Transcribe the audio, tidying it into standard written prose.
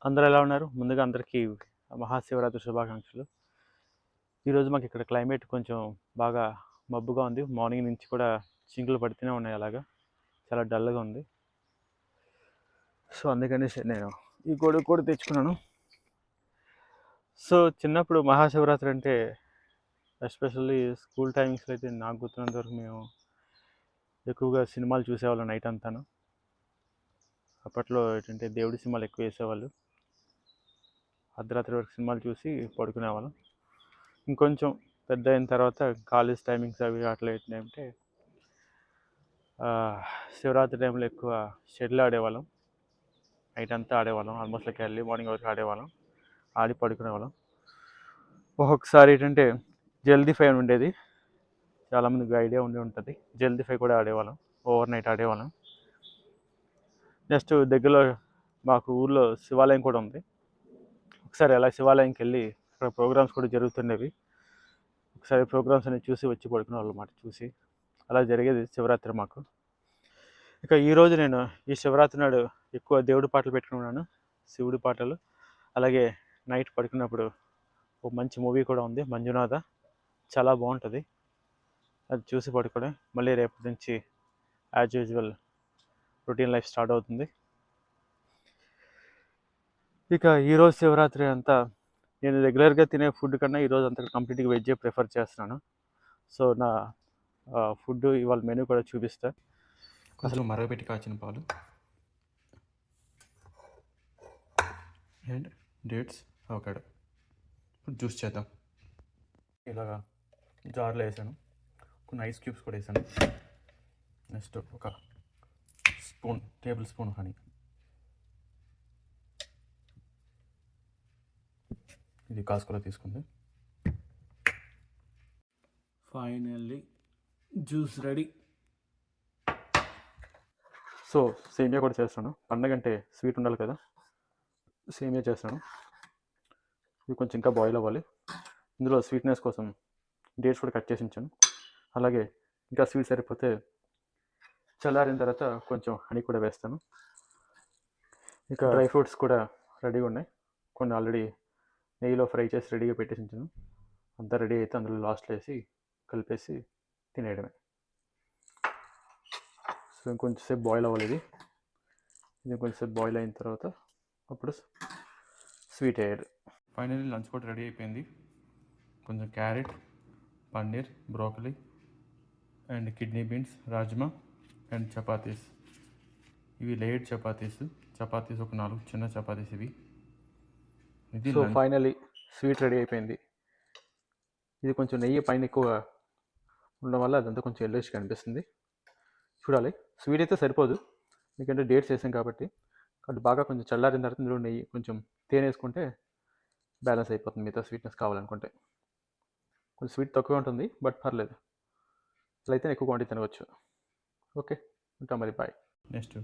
అందరూ ఎలా ఉన్నారు? ముందుగా అందరికీ మహాశివరాత్రి శుభాకాంక్షలు. ఈరోజు మాకు ఇక్కడ క్లైమేట్ కొంచెం బాగా మబ్బుగా ఉంది. మార్నింగ్ నుంచి కూడా చినుకులు పడుతూనే ఉన్నాయి అలాగా. చాలా డల్‌గా ఉంది. సో, అందుకనేసి నేను ఈ గొడుగు కూడా తెచ్చుకున్నాను. సో, చిన్నప్పుడు మహాశివరాత్రి అంటే ఎస్పెషల్లీ స్కూల్ టైమింగ్స్‌లో అయితే నాకు గుర్తున్నంత వరకు మేము ఎక్కువగా సినిమాలు చూసేవాళ్ళం నైట్ అంతాను. అప్పట్లో ఏంటంటే దేవుడి సినిమాలు ఎక్కువ వేసేవాళ్ళు. అర్ధరాత్రి వరకు సినిమాలు చూసి పడుకునేవాళ్ళం. ఇంకొంచెం పెద్ద అయిన తర్వాత కాలేజ్ టైమింగ్స్ అవి అట్లా ఏంటంటే శివరాత్రి టైంలో ఎక్కువ షటిల్ ఆడేవాళ్ళం. నైట్ అంతా ఆడేవాళ్ళం. ఆల్మోస్ట్ లైక్ ఎర్లీ మార్నింగ్ వరకు ఆడేవాళ్ళం. ఆడి పడుకునేవాళ్ళం. ఒక్కొక్కసారి ఏంటంటే జల్దీ ఫై అని ఉండేది. చాలామందికి ఐడియా ఉండి ఉంటుంది. జల్దీ ఫై కూడా ఆడేవాళ్ళం. ఓవర్ నైట్ ఆడేవాళ్ళం. నెక్స్ట్ దగ్గరలో మాకు ఊర్లో శివాలయం కూడా ఉంది. ఒకసారి అలా శివాలయంకి వెళ్ళి అక్కడ ప్రోగ్రామ్స్ కూడా జరుగుతుండేవి. ఒకసారి ప్రోగ్రామ్స్ అనేవి చూసి వచ్చి పడుకునేవాళ్ళం అన్నమాట. చూసి అలా జరిగేది శివరాత్రి మాకు. ఇక ఈరోజు నేను ఈ శివరాత్రి నాడు ఎక్కువ దేవుడి పాటలు పెట్టుకున్నాను. శివుడి పాటలు. అలాగే నైట్ పడుకున్నప్పుడు ఒక మంచి మూవీ కూడా ఉంది, మంజునాథ. చాలా బాగుంటుంది. అది చూసి పడుకోవడం. మళ్ళీ రేపటి నుంచి as usual routine life start అవుతుంది. ఇక ఈరోజు శివరాత్రి అంతా నేను రెగ్యులర్గా తినే ఫుడ్ కన్నా ఈరోజు అంతా కంప్లీట్గా వెజ్జే ప్రిఫర్ చేస్తున్నాను. సో నా ఫుడ్ ఇవాళ మెనూ కూడా చూపిస్తా. కొంచెం మరగపెట్టి కాచిన పాలు అండ్ డేట్స్ అవకాడో. ఇప్పుడు జ్యూస్ చేద్దాం. ఇలాగా జార్లో వేసాను. కొన్ని ఐస్ క్యూబ్స్ కూడా వేసాను. నెక్స్ట్ ఒక టేబుల్ స్పూన్ హనీ. ఇది కాస్కోలో తీసుకుంది. Finally juice ready. సో సేమియా కూడా చేస్తాను. పండగంటే స్వీట్ ఉండాలి కదా. సేమియా చేస్తాను. ఇది కొంచెం ఇంకా బాయిల్ అవ్వాలి. ఇందులో స్వీట్నెస్ కోసం డేట్స్ కూడా కట్ చేసి ఉంచాను. అలాగే ఇంకా స్వీట్ సరిపోతే చల్లారిన తర్వాత కొంచెం హనీ కూడా వేస్తాను. ఇక డ్రై ఫ్రూట్స్ కూడా రెడీగా ఉన్నాయి. కొన్ని ఆల్రెడీ నెయ్యిలో ఫ్రై చేసి రెడీగా పెట్టేసి ఉంచాను. అంతా రెడీ అయితే అందులో లాస్ట్లో వేసి కలిపేసి తినేయడమే. సో ఇంకొంచెం సేపు బాయిల్ అవ్వాలి. ఇది కొంచెంసేపు బాయిల్ అయిన తర్వాత అప్పుడు స్వీట్ వేయాలి. ఫైనల్లీ లంచ్ కూడా రెడీ అయిపోయింది. కొంచెం carrot, paneer, broccoli and kidney beans, rajma and chapatis. ఇవి లేయర్డ్ చపాతీస్ ఒక 4 చిన్న చపాతీస్ ఇవి. ఇది సో ఫైనల్లీ స్వీట్ రెడీ అయిపోయింది. ఇది కొంచెం నెయ్యి పైన ఎక్కువ ఉండడం వల్ల అదంతా కొంచెం ఎల్లోయిష్గా అనిపిస్తుంది. చూడాలి. స్వీట్ అయితే సరిపోదు, ఎందుకంటే డేట్స్ వేసాం కాబట్టి. కాబట్టి బాగా కొంచెం చల్లారిన తర్వాత ఇందులో నెయ్యి కొంచెం తేనె వేసుకుంటే బ్యాలెన్స్ అయిపోతుంది. మిగతా స్వీట్నెస్ కావాలనుకుంటే కొంచెం స్వీట్ తక్కువ ఉంటుంది, బట్ పర్లేదు. అలా అయితే ఎక్కువ క్వాంటిటీ తినవచ్చు. ఓకే, ఉంటాం మరి. బాయ్. నెక్స్ట్